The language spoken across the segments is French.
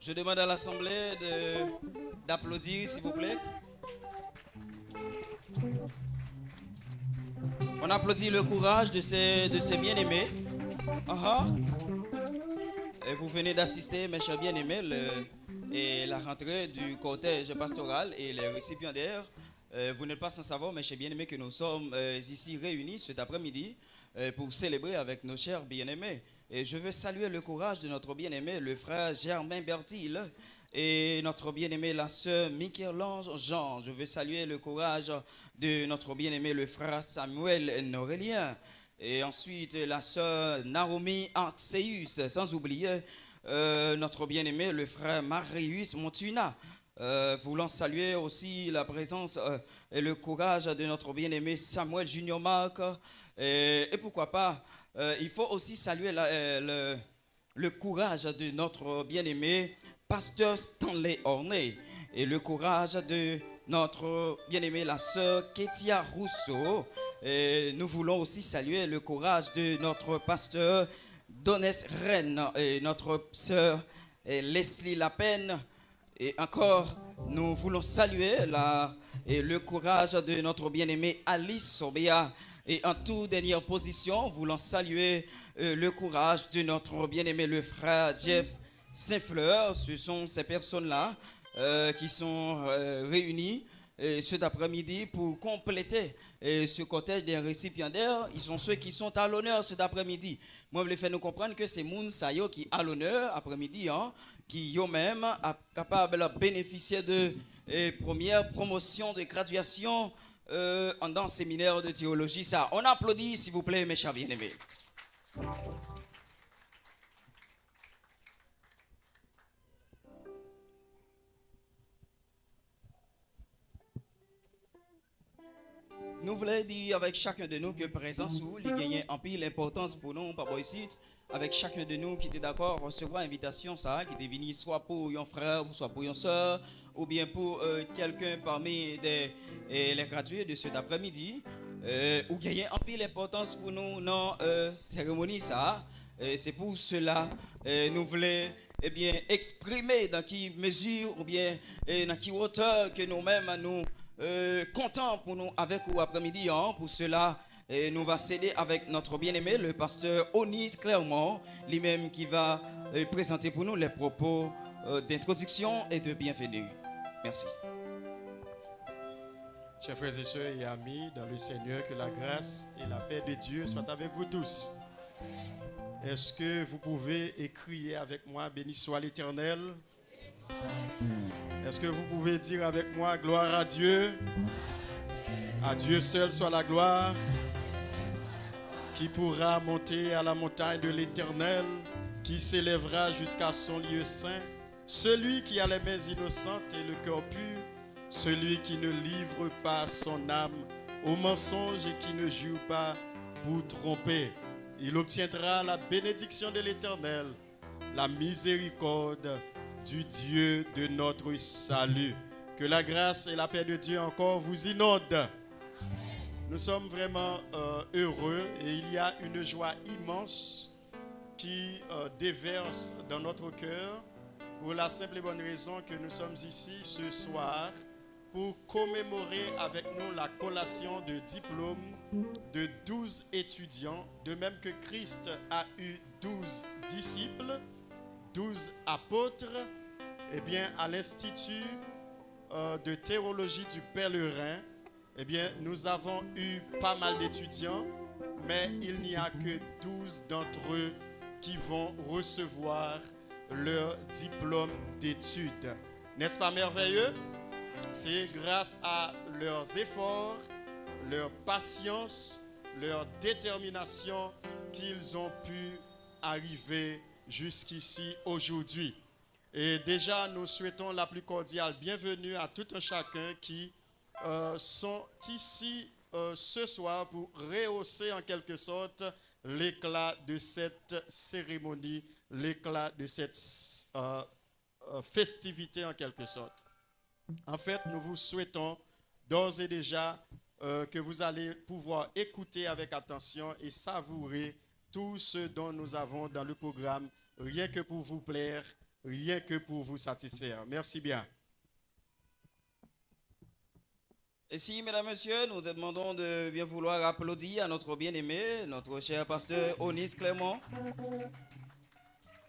Je demande à l'Assemblée d'applaudir, s'il vous plaît. On applaudit le courage de ces bien-aimés. Ah, Et vous venez d'assister, mes chers bien-aimés, et la rentrée du cortège pastoral et les récipiendaires. Vous n'êtes pas sans savoir, mes chers bien-aimés, que nous sommes ici réunis cet après-midi pour célébrer avec nos chers bien-aimés. Et je veux saluer le courage de notre bien-aimé, le frère Germain Bertil, et notre bien-aimé, la sœur Michel-Ange Jean. Je veux saluer le courage de notre bien-aimé, le frère Samuel Norélien. Et ensuite, la sœur Naomi Arceus, sans oublier notre bien-aimé, le frère Marius Montuna. Voulant saluer aussi la présence et le courage de notre bien-aimé Samuel Junior Marc. Et pourquoi pas, il faut aussi saluer le courage de notre bien-aimé pasteur Stanley Ornay et le courage de notre bien-aimée la sœur Ketia Rousseau. Et nous voulons aussi saluer le courage de notre pasteur Donès Rennes et notre sœur Leslie Lapen. Et encore, nous voulons saluer et le courage de notre bien-aimée Alice Sobea. Et en toute dernière position, voulons saluer le courage de notre bien-aimé le frère Jeff Saint-Fleur. Ce sont ces personnes-là qui sont réunies cet après-midi pour compléter ce cortège des récipiendaires. Ils sont ceux qui sont à l'honneur cet après-midi. Moi, je voulais faire nous comprendre que c'est Moun Sayo qui à l'honneur après-midi, hein, qui eux-mêmes capable de bénéficier de première promotion de graduation dans le séminaire de théologie. Ça, on applaudit, s'il vous plaît, mes chers bien-aimés. Nous voulons dire avec chacun de nous que présence où il gagne en pile l'importance pour nous, papa ici, avec chacun de nous qui était d'accord à recevoir l'invitation, ça, qui était venu soit pour un frère, soit pour une soeur, ou bien pour quelqu'un parmi les gradués de cet après-midi, ou gagner en pile l'importance pour nous dans cérémonie, ça. C'est pour cela nous voulons exprimer dans quelle mesure ou bien dans quelle hauteur que nous-mêmes nous content pour nous avec vous après-midi. Hein, pour cela, nous va céder avec notre bien-aimé, le pasteur Onis Clermont, lui-même qui va présenter pour nous les propos d'introduction et de bienvenue. Merci. Chers frères et sœurs et amis dans le Seigneur, que la grâce et la paix de Dieu soient avec vous tous. Est-ce que vous pouvez crier avec moi, béni soit l'Éternel? Est-ce que vous pouvez dire avec moi, gloire à Dieu? À Dieu seul soit la gloire. Qui pourra monter à la montagne de l'Éternel, qui s'élèvera jusqu'à son lieu saint? Celui qui a les mains innocentes et le cœur pur, celui qui ne livre pas son âme au mensonge et qui ne jure pas pour tromper. Il obtiendra la bénédiction de l'Éternel, la miséricorde du Dieu de notre salut. Que la grâce et la paix de Dieu encore vous inondent. Nous sommes vraiment heureux et il y a une joie immense qui déverse dans notre cœur pour la simple et bonne raison que nous sommes ici ce soir pour commémorer avec nous la collation de diplôme de 12 étudiants, de même que Christ a eu 12 disciples, 12 apôtres. Eh bien, à l'Institut de théologie du Pèlerin, eh bien, nous avons eu pas mal d'étudiants, mais il n'y a que 12 d'entre eux qui vont recevoir leur diplôme d'études. N'est-ce pas merveilleux? C'est grâce à leurs efforts, leur patience, leur détermination qu'ils ont pu arriver jusqu'ici aujourd'hui. Et déjà, nous souhaitons la plus cordiale bienvenue à tout un chacun qui sont ici ce soir pour rehausser en quelque sorte l'éclat de cette cérémonie, l'éclat de cette festivité en quelque sorte. En fait, nous vous souhaitons d'ores et déjà que vous allez pouvoir écouter avec attention et savourer tout ce dont nous avons dans le programme, rien que pour vous plaire, rien que pour vous satisfaire. Merci bien. Et si, mesdames, messieurs, nous demandons de bien vouloir applaudir à notre bien-aimé, notre cher pasteur Onis Clément.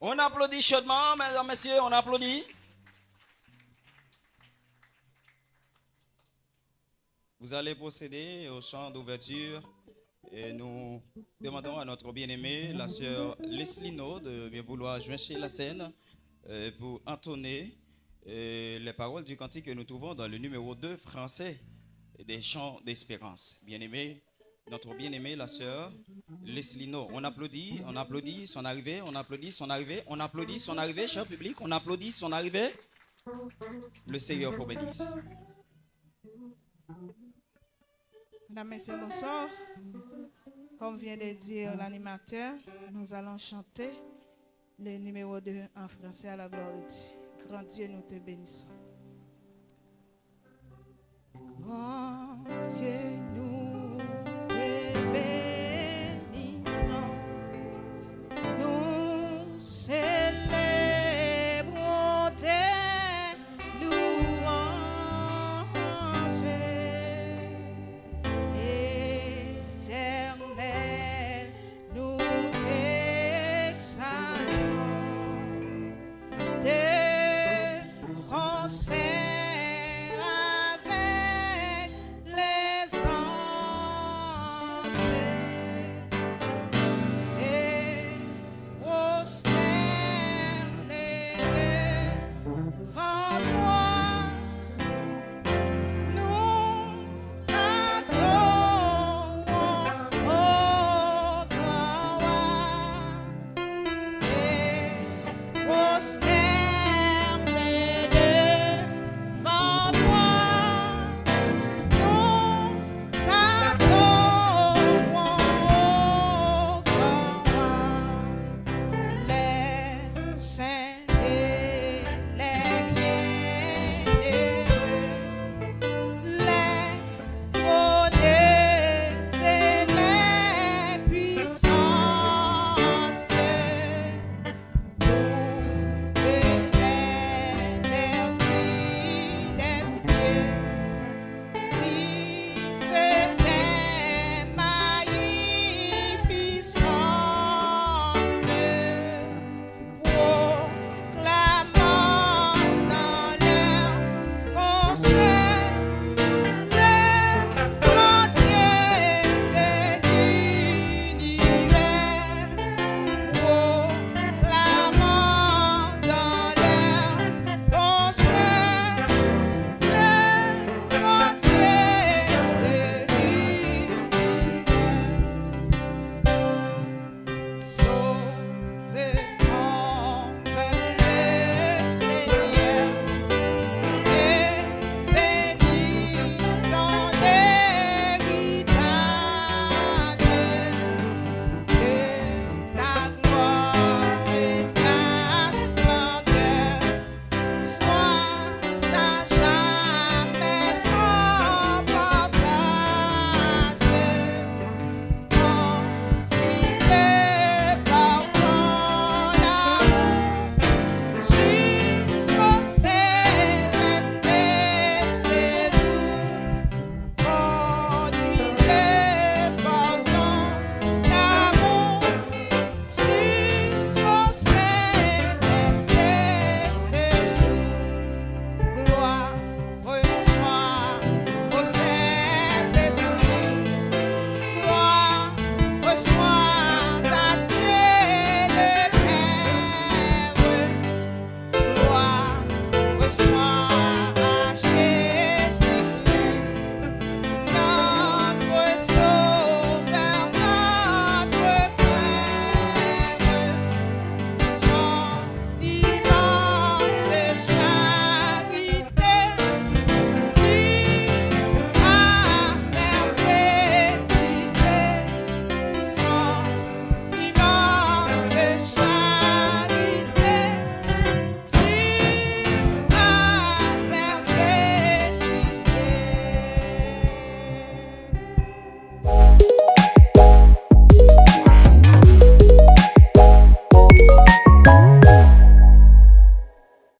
On applaudit chaudement, mesdames, messieurs, on applaudit. Vous allez procéder au chant d'ouverture et nous demandons à notre bien-aimée, la sœur Leslie No, de bien vouloir joindre la scène pour entonner les paroles du cantique que nous trouvons dans le numéro 2 français des chants d'espérance. Bien-aimée, notre bien-aimée, la sœur Leslie No. On applaudit son arrivée, on applaudit son arrivée, on applaudit son arrivée, cher public, on applaudit son arrivée. Le Seigneur vous bénisse. Mesdames, Messieurs, bonsoir. Comme vient de dire l'animateur, nous allons chanter le numéro 2 en français à la gloire de Dieu. Grand Dieu, nous te bénissons. Grand Dieu,